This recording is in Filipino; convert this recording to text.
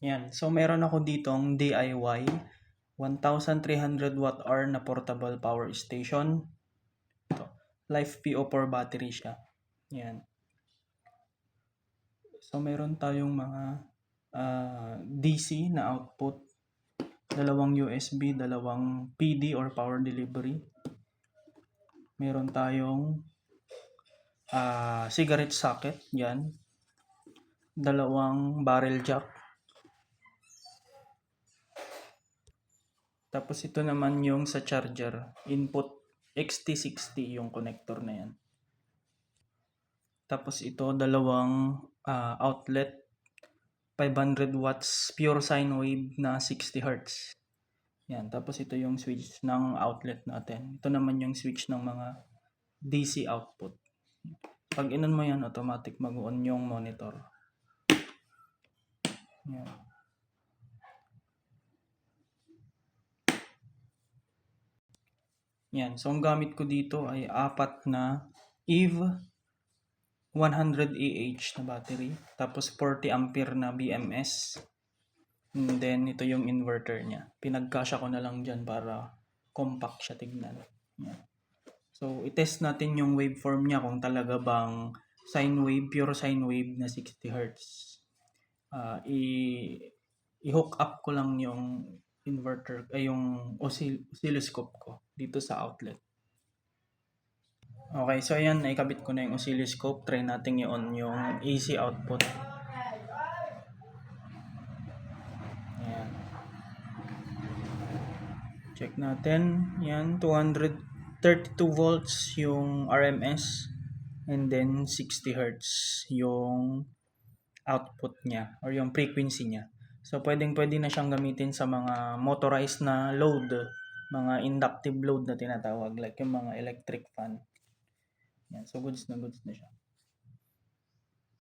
Yan. So, meron ako ditong DIY 1,300 watt hour na portable power station. Ito. Life PO4 battery siya. Yan. So, meron tayong mga DC na output. Dalawang USB, dalawang PD or power delivery. Meron tayong cigarette socket. Yan. Dalawang barrel jack. Tapos ito naman yung sa charger, input XT60 yung connector na yan. Tapos ito dalawang outlet, 500 watts pure sine wave na 60 Hz. Yan, tapos ito yung switch ng outlet natin. Ito naman yung switch ng mga DC output. Pag inon mo yan, automatic mag-on yung monitor. Yan. Yan. So, ang gamit ko dito ay 4 na EVE 100 Ah na battery. Tapos 40 ampere na BMS. And then, ito yung inverter niya. Pinagkasya ko na lang dyan para compact siya tignan. Yan. So, itest natin yung waveform niya kung talaga bang sine wave, pure sine wave na 60 Hz. I-hook up ko lang yung inverter ay yung oscilloscope ko dito sa outlet. Okay, so ayan, naikabit ko na yung oscilloscope. Try natin i-on yung AC output. Ayan. Check natin. Yan, 232 volts yung RMS and then 60 Hz yung output niya or yung frequency niya. So, pwede na siyang gamitin sa mga motorized na load, mga inductive load na tinatawag, like yung mga electric fan. Yan. So, goods na siya.